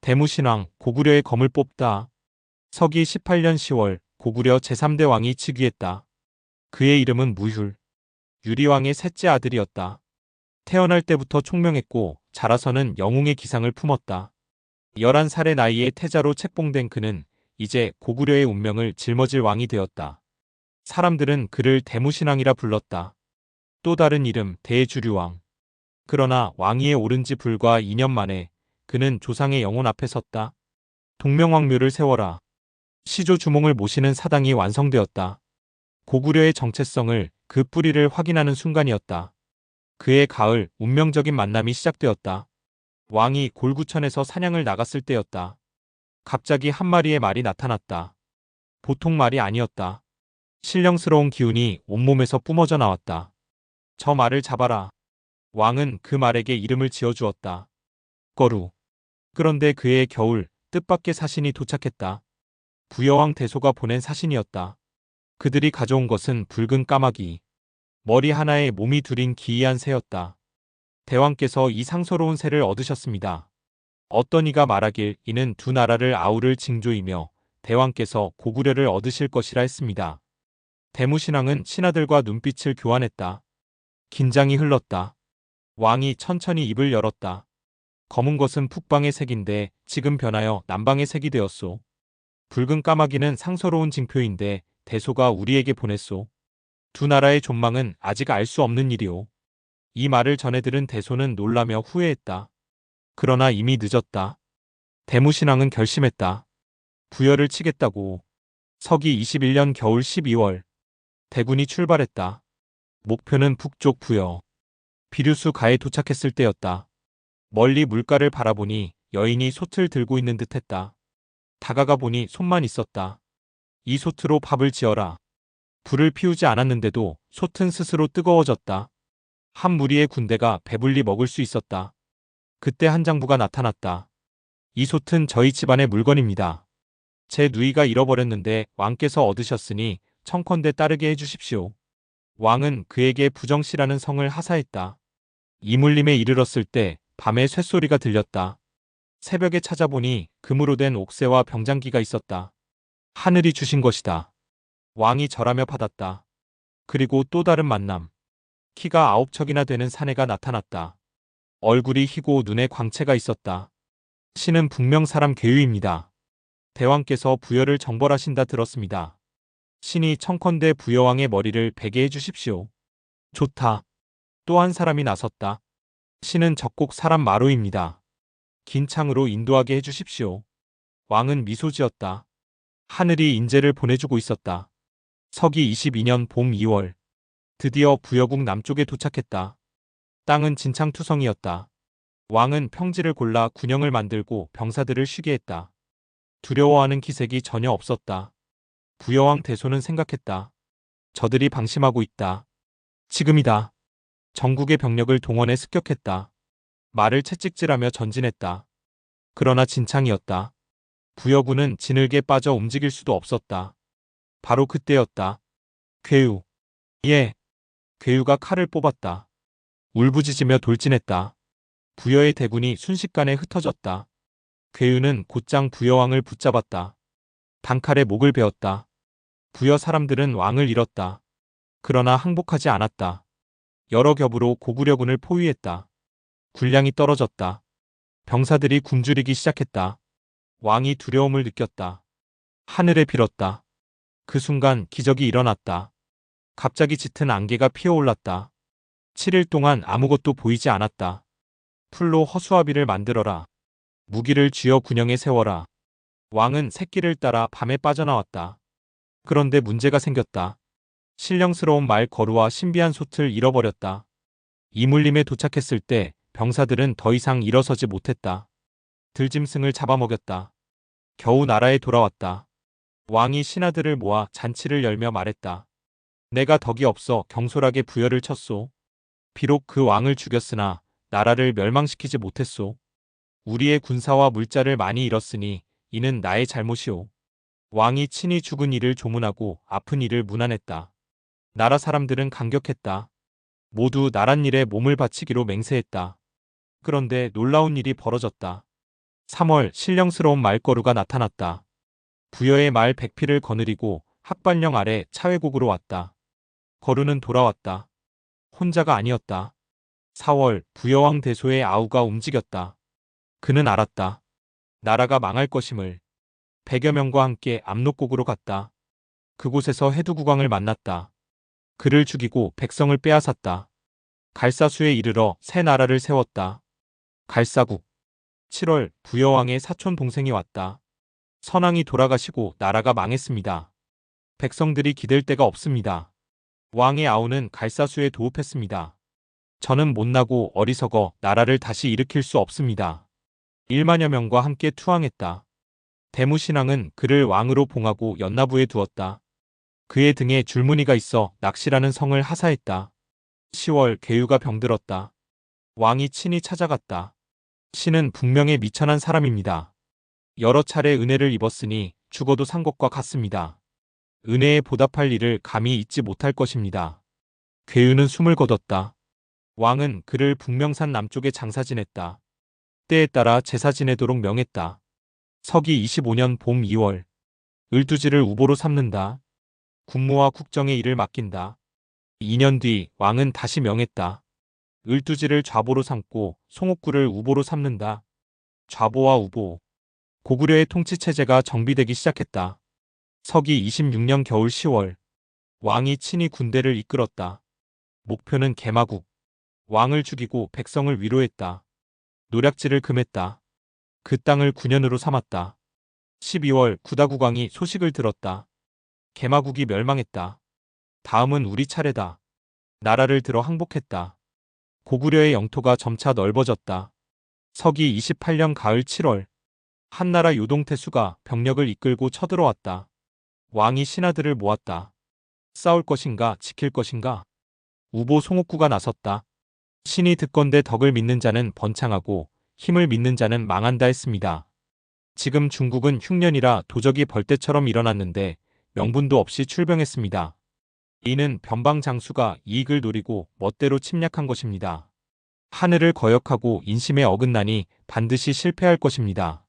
대무신왕 고구려의 검을 뽑다. 서기 18년 10월 고구려 제3대 왕이 즉위했다. 그의 이름은 무휼. 유리왕의 셋째 아들이었다. 태어날 때부터 총명했고 자라서는 영웅의 기상을 품었다. 11살의 나이에 태자로 책봉된 그는 이제 고구려의 운명을 짊어질 왕이 되었다. 사람들은 그를 대무신왕이라 불렀다. 또 다른 이름 대주류왕. 그러나 왕위에 오른 지 불과 2년 만에 그는 조상의 영혼 앞에 섰다. 동명왕묘를 세워라. 시조 주몽을 모시는 사당이 완성되었다. 고구려의 정체성을 그 뿌리를 확인하는 순간이었다. 그의 가을 운명적인 만남이 시작되었다. 왕이 골구천에서 사냥을 나갔을 때였다. 갑자기 한 마리의 말이 나타났다. 보통 말이 아니었다. 신령스러운 기운이 온몸에서 뿜어져 나왔다. 저 말을 잡아라. 왕은 그 말에게 이름을 지어주었다. 거루. 그런데 그의 겨울 뜻밖의 사신이 도착했다. 부여왕 대소가 보낸 사신이었다. 그들이 가져온 것은 붉은 까마귀. 머리 하나에 몸이 둘인 기이한 새였다. 대왕께서 이 상서로운 새를 얻으셨습니다. 어떤 이가 말하길 이는 두 나라를 아우를 징조이며 대왕께서 고구려를 얻으실 것이라 했습니다. 대무신왕은 신하들과 눈빛을 교환했다. 긴장이 흘렀다. 왕이 천천히 입을 열었다. 검은 것은 북방의 색인데 지금 변하여 남방의 색이 되었소. 붉은 까마귀는 상서로운 징표인데 대소가 우리에게 보냈소. 두 나라의 존망은 아직 알 수 없는 일이오. 이 말을 전해 들은 대소는 놀라며 후회했다. 그러나 이미 늦었다. 대무신왕은 결심했다. 부여를 치겠다고. 서기 21년 겨울 12월 대군이 출발했다. 목표는 북쪽 부여. 비류수 가에 도착했을 때였다. 멀리 물가를 바라보니 여인이 솥을 들고 있는 듯했다. 다가가 보니 솥만 있었다. 이 솥으로 밥을 지어라. 불을 피우지 않았는데도 솥은 스스로 뜨거워졌다. 한 무리의 군대가 배불리 먹을 수 있었다. 그때 한 장부가 나타났다. 이 솥은 저희 집안의 물건입니다. 제 누이가 잃어버렸는데 왕께서 얻으셨으니 청컨대 따르게 해주십시오. 왕은 그에게 부정씨라는 성을 하사했다. 이물림에 이르렀을 때 밤에 쇳소리가 들렸다. 새벽에 찾아보니 금으로 된 옥새와 병장기가 있었다. 하늘이 주신 것이다. 왕이 절하며 받았다. 그리고 또 다른 만남. 키가 9척이나 되는 사내가 나타났다. 얼굴이 희고 눈에 광채가 있었다. 신은 북명 사람 괴유입니다. 대왕께서 부여를 정벌하신다 들었습니다. 신이 청컨대 부여왕의 머리를 베게 해주십시오. 좋다. 또 한 사람이 나섰다. 신은 적곡 사람 마로입니다. 긴 창으로 인도하게 해주십시오. 왕은 미소 지었다. 하늘이 인재를 보내주고 있었다. 서기 22년 봄 2월. 드디어 부여국 남쪽에 도착했다. 땅은 진창투성이었다. 왕은 평지를 골라 군영을 만들고 병사들을 쉬게 했다. 두려워하는 기색이 전혀 없었다. 부여왕 대소는 생각했다. 저들이 방심하고 있다. 지금이다. 전국의 병력을 동원해 습격했다. 말을 채찍질하며 전진했다. 그러나 진창이었다. 부여군은 진흙에 빠져 움직일 수도 없었다. 바로 그때였다. 괴유. 예. 괴유가 칼을 뽑았다. 울부짖으며 돌진했다. 부여의 대군이 순식간에 흩어졌다. 괴유는 곧장 부여왕을 붙잡았다. 단칼에 목을 베었다. 부여 사람들은 왕을 잃었다. 그러나 항복하지 않았다. 여러 겹으로 고구려군을 포위했다. 군량이 떨어졌다. 병사들이 굶주리기 시작했다. 왕이 두려움을 느꼈다. 하늘에 빌었다. 그 순간 기적이 일어났다. 갑자기 짙은 안개가 피어올랐다. 7일 동안 아무것도 보이지 않았다. 풀로 허수아비를 만들어라. 무기를 쥐어 군영에 세워라. 왕은 새끼를 따라 밤에 빠져나왔다. 그런데 문제가 생겼다. 신령스러운 말 거루와 신비한 솥을 잃어버렸다. 이물림에 도착했을 때 병사들은 더 이상 일어서지 못했다. 들짐승을 잡아먹였다. 겨우 나라에 돌아왔다. 왕이 신하들을 모아 잔치를 열며 말했다. 내가 덕이 없어 경솔하게 부여를 쳤소. 비록 그 왕을 죽였으나 나라를 멸망시키지 못했소. 우리의 군사와 물자를 많이 잃었으니 이는 나의 잘못이오. 왕이 친히 죽은 이를 조문하고 아픈 이를 문안했다. 나라 사람들은 감격했다. 모두 나랏일에 몸을 바치기로 맹세했다. 그런데 놀라운 일이 벌어졌다. 3월 신령스러운 말거루가 나타났다. 부여의 말 100피를 거느리고 학반령 아래 차회국으로 왔다. 거루는 돌아왔다. 혼자가 아니었다. 4월 부여왕 대소의 아우가 움직였다. 그는 알았다. 나라가 망할 것임을. 100여 명과 함께 압록곡으로 갔다. 그곳에서 해두국왕을 만났다. 그를 죽이고 백성을 빼앗았다. 갈사수에 이르러 새 나라를 세웠다. 갈사국. 7월 부여왕의 사촌 동생이 왔다. 선왕이 돌아가시고 나라가 망했습니다. 백성들이 기댈 데가 없습니다. 왕의 아우는 갈사수에 도읍했습니다. 저는 못나고 어리석어 나라를 다시 일으킬 수 없습니다. 1만여 명과 함께 투항했다. 대무신왕은 그를 왕으로 봉하고 연나부에 두었다. 그의 등에 줄무늬가 있어 낚시라는 성을 하사했다. 10월 계유가 병들었다. 왕이 친히 찾아갔다. 신은 분명히 미천한 사람입니다. 여러 차례 은혜를 입었으니 죽어도 산 것과 같습니다. 은혜에 보답할 일을 감히 잊지 못할 것입니다. 괴유는 숨을 거뒀다. 왕은 그를 북명산 남쪽에 장사 지냈다. 때에 따라 제사 지내도록 명했다. 서기 25년 봄 2월. 을두지를 우보로 삼는다. 군무와 국정의 일을 맡긴다. 2년 뒤 왕은 다시 명했다. 을두지를 좌보로 삼고 송옥구를 우보로 삼는다. 좌보와 우보. 고구려의 통치체제가 정비되기 시작했다. 서기 26년 겨울 10월. 왕이 친히 군대를 이끌었다. 목표는 개마국. 왕을 죽이고 백성을 위로했다. 노략질을 금했다. 그 땅을 9년으로 삼았다. 12월 구다국왕이 소식을 들었다. 개마국이 멸망했다. 다음은 우리 차례다. 나라를 들어 항복했다. 고구려의 영토가 점차 넓어졌다. 서기 28년 가을 7월. 한나라 요동태수가 병력을 이끌고 쳐들어왔다. 왕이 신하들을 모았다. 싸울 것인가 지킬 것인가. 우보 송옥구가 나섰다. 신이 듣건대 덕을 믿는 자는 번창하고 힘을 믿는 자는 망한다 했습니다. 지금 중국은 흉년이라 도적이 벌떼처럼 일어났는데 명분도 없이 출병했습니다. 이는 변방 장수가 이익을 노리고 멋대로 침략한 것입니다. 하늘을 거역하고 인심에 어긋나니 반드시 실패할 것입니다.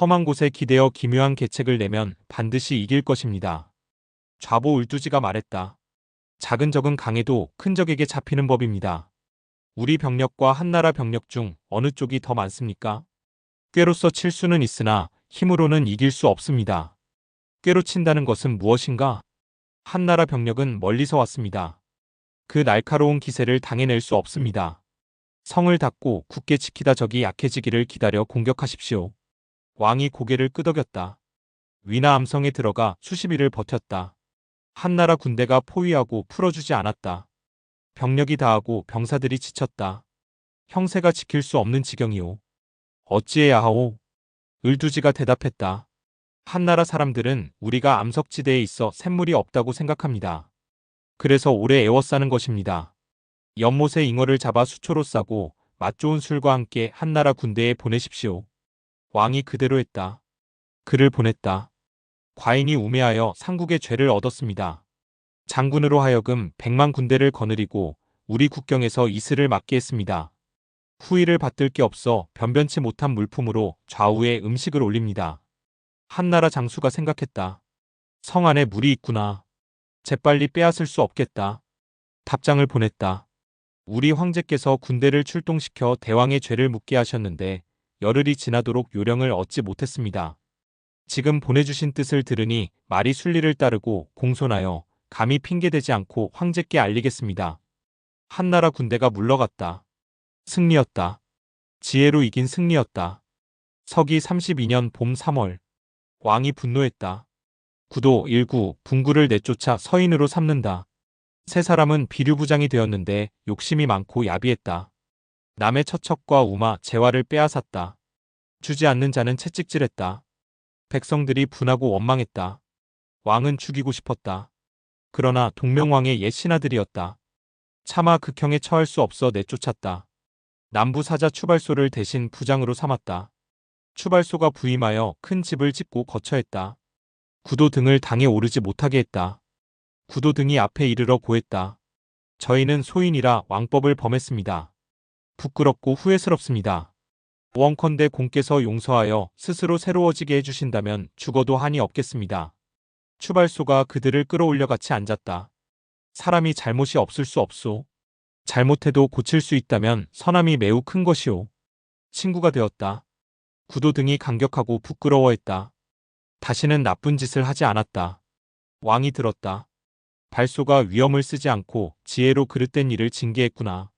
험한 곳에 기대어 기묘한 계책을 내면 반드시 이길 것입니다. 좌보 을두지가 말했다. 작은 적은 강해도 큰 적에게 잡히는 법입니다. 우리 병력과 한나라 병력 중 어느 쪽이 더 많습니까? 꾀로서 칠 수는 있으나 힘으로는 이길 수 없습니다. 꾀로 친다는 것은 무엇인가? 한나라 병력은 멀리서 왔습니다. 그 날카로운 기세를 당해낼 수 없습니다. 성을 닫고 굳게 지키다 적이 약해지기를 기다려 공격하십시오. 왕이 고개를 끄덕였다. 위나 암성에 들어가 수십일을 버텼다. 한나라 군대가 포위하고 풀어주지 않았다. 병력이 다하고 병사들이 지쳤다. 형세가 지킬 수 없는 지경이오. 어찌해야 하오? 을두지가 대답했다. 한나라 사람들은 우리가 암석지대에 있어 샘물이 없다고 생각합니다. 그래서 오래 애워싸는 것입니다. 연못에 잉어를 잡아 수초로 싸고 맛 좋은 술과 함께 한나라 군대에 보내십시오. 왕이 그대로 했다. 그를 보냈다. 과인이 우매하여 상국의 죄를 얻었습니다. 장군으로 하여금 100만 군대를 거느리고 우리 국경에서 이슬을 막게 했습니다. 후위를 받들 게 없어 변변치 못한 물품으로 좌우에 음식을 올립니다. 한나라 장수가 생각했다. 성 안에 물이 있구나. 재빨리 빼앗을 수 없겠다. 답장을 보냈다. 우리 황제께서 군대를 출동시켜 대왕의 죄를 묻게 하셨는데 열흘이 지나도록 요령을 얻지 못했습니다. 지금 보내주신 뜻을 들으니 말이 순리를 따르고 공손하여 감히 핑계대지 않고 황제께 알리겠습니다. 한나라 군대가 물러갔다. 승리였다. 지혜로 이긴 승리였다. 서기 32년 봄 3월. 왕이 분노했다. 구도 19 분구를 내쫓아 서인으로 삼는다. 세 사람은 비류부장이 되었는데 욕심이 많고 야비했다. 남의 처척과 우마, 재화를 빼앗았다. 주지 않는 자는 채찍질했다. 백성들이 분하고 원망했다. 왕은 죽이고 싶었다. 그러나 동명왕의 옛 신하들이었다. 차마 극형에 처할 수 없어 내쫓았다. 남부 사자 추발소를 대신 부장으로 삼았다. 추발소가 부임하여 큰 집을 짓고 거처했다. 구도 등을 당에 오르지 못하게 했다. 구도 등이 앞에 이르러 고했다. 저희는 소인이라 왕법을 범했습니다. 부끄럽고 후회스럽습니다. 원컨대 공께서 용서하여 스스로 새로워지게 해주신다면 죽어도 한이 없겠습니다. 추발소가 그들을 끌어올려 같이 앉았다. 사람이 잘못이 없을 수 없소. 잘못해도 고칠 수 있다면 선함이 매우 큰 것이오. 친구가 되었다. 구도 등이 감격하고 부끄러워했다. 다시는 나쁜 짓을 하지 않았다. 왕이 들었다. 발소가 위엄을 쓰지 않고 지혜로 그릇된 일을 징계했구나.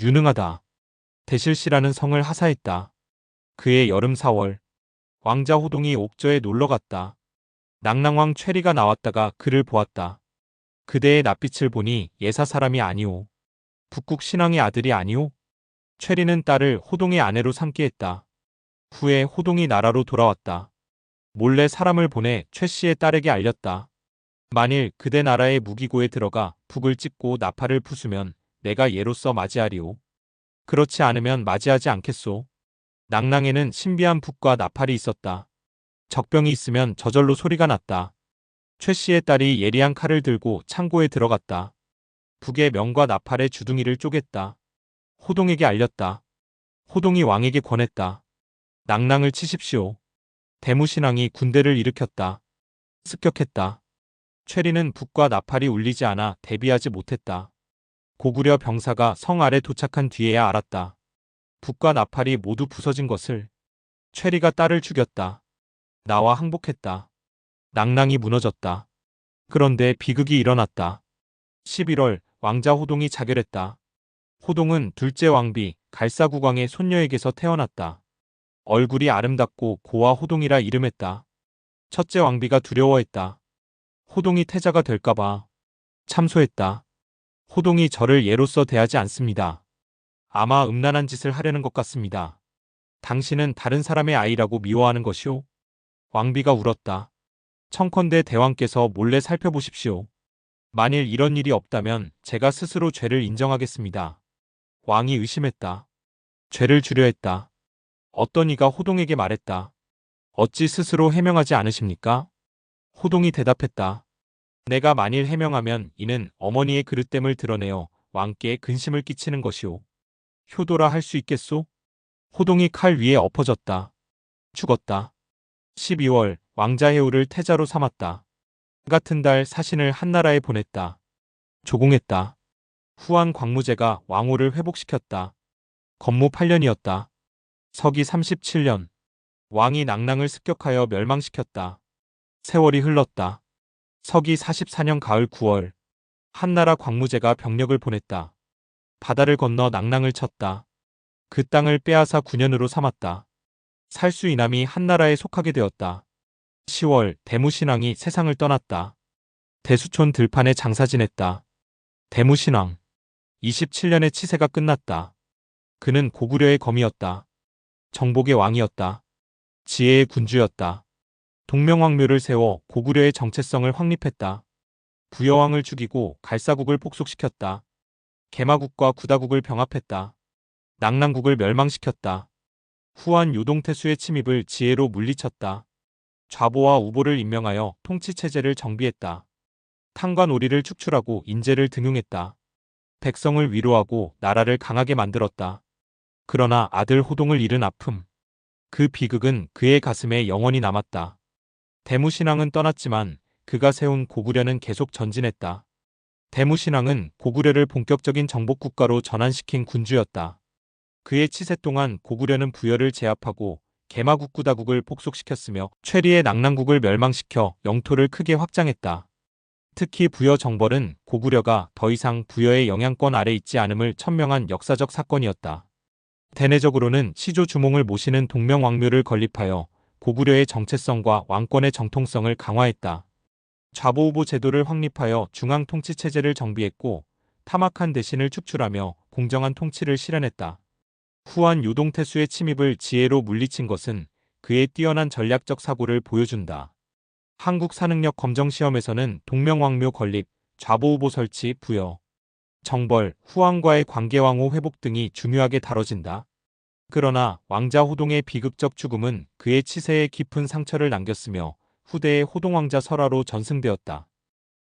유능하다. 대실시라는 성을 하사했다. 그해 여름 4월 왕자 호동이 옥저에 놀러갔다. 낭랑왕 최리가 나왔다가 그를 보았다. 그대의 낯빛을 보니 예사 사람이 아니오. 북국 신왕의 아들이 아니오. 최리는 딸을 호동의 아내로 삼게 했다. 후에 호동이 나라로 돌아왔다. 몰래 사람을 보내 최 씨의 딸에게 알렸다. 만일 그대 나라의 무기고에 들어가 북을 찍고 나팔을 부수면 내가 예로써 맞이하리오. 그렇지 않으면 맞이하지 않겠소. 낭랑에는 신비한 북과 나팔이 있었다. 적병이 있으면 저절로 소리가 났다. 최 씨의 딸이 예리한 칼을 들고 창고에 들어갔다. 북의 명과 나팔의 주둥이를 쪼갰다. 호동에게 알렸다. 호동이 왕에게 권했다. 낭랑을 치십시오. 대무신왕이 군대를 일으켰다. 습격했다. 최리는 북과 나팔이 울리지 않아 대비하지 못했다. 고구려 병사가 성 아래 도착한 뒤에야 알았다. 북과 나팔이 모두 부서진 것을. 최리가 딸을 죽였다. 나와 항복했다. 낭랑이 무너졌다. 그런데 비극이 일어났다. 11월 왕자 호동이 자결했다. 호동은 둘째 왕비 갈사국왕의 손녀에게서 태어났다. 얼굴이 아름답고 고와 호동이라 이름했다. 첫째 왕비가 두려워했다. 호동이 태자가 될까봐. 참소했다. 호동이 저를 예로써 대하지 않습니다. 아마 음란한 짓을 하려는 것 같습니다. 당신은 다른 사람의 아이라고 미워하는 것이오? 왕비가 울었다. 청컨대 대왕께서 몰래 살펴보십시오. 만일 이런 일이 없다면 제가 스스로 죄를 인정하겠습니다. 왕이 의심했다. 죄를 주려 했다. 어떤 이가 호동에게 말했다. 어찌 스스로 해명하지 않으십니까? 호동이 대답했다. 내가 만일 해명하면 이는 어머니의 그릇됨을 드러내어 왕께 근심을 끼치는 것이오. 효도라 할 수 있겠소? 호동이 칼 위에 엎어졌다. 죽었다. 12월 왕자 해우를 태자로 삼았다. 같은 달 사신을 한나라에 보냈다. 조공했다. 후한 광무제가 왕호를 회복시켰다. 건무 8년이었다. 서기 37년 왕이 낭랑을 습격하여 멸망시켰다. 세월이 흘렀다. 서기 44년 가을 9월 한나라 광무제가 병력을 보냈다. 바다를 건너 낭랑을 쳤다. 그 땅을 빼앗아 9년으로 삼았다. 살수 이남이 한나라에 속하게 되었다. 10월 대무신왕이 세상을 떠났다. 대수촌 들판에 장사 지냈다. 대무신왕 27년의 치세가 끝났다. 그는 고구려의 검이었다. 정복의 왕이었다. 지혜의 군주였다. 동명왕묘를 세워 고구려의 정체성을 확립했다. 부여왕을 죽이고 갈사국을 폭속시켰다. 개마국과 구다국을 병합했다. 낭랑국을 멸망시켰다. 후한 요동태수의 침입을 지혜로 물리쳤다. 좌보와 우보를 임명하여 통치체제를 정비했다. 탕과 놀이를 축출하고 인재를 등용했다. 백성을 위로하고 나라를 강하게 만들었다. 그러나 아들 호동을 잃은 아픔. 그 비극은 그의 가슴에 영원히 남았다. 대무신왕은 떠났지만 그가 세운 고구려는 계속 전진했다. 대무신왕은 고구려를 본격적인 정복국가로 전환시킨 군주였다. 그의 치세 동안 고구려는 부여를 제압하고 개마국 구다국을 폭속시켰으며 최리의 낭랑국을 멸망시켜 영토를 크게 확장했다. 특히 부여 정벌은 고구려가 더 이상 부여의 영향권 아래 있지 않음을 천명한 역사적 사건이었다. 대내적으로는 시조 주몽을 모시는 동명왕묘를 건립하여 고구려의 정체성과 왕권의 정통성을 강화했다. 좌보우보 제도를 확립하여 중앙통치체제를 정비했고 타막한 대신을 축출하며 공정한 통치를 실현했다. 후한 요동태수의 침입을 지혜로 물리친 것은 그의 뛰어난 전략적 사고를 보여준다. 한국 산응력 검정시험에서는 동명왕묘 건립, 좌보우보 설치, 부여, 정벌, 후왕과의 관계왕호 회복 등이 중요하게 다뤄진다. 그러나 왕자 호동의 비극적 죽음은 그의 치세에 깊은 상처를 남겼으며 후대의 호동왕자 설화로 전승되었다.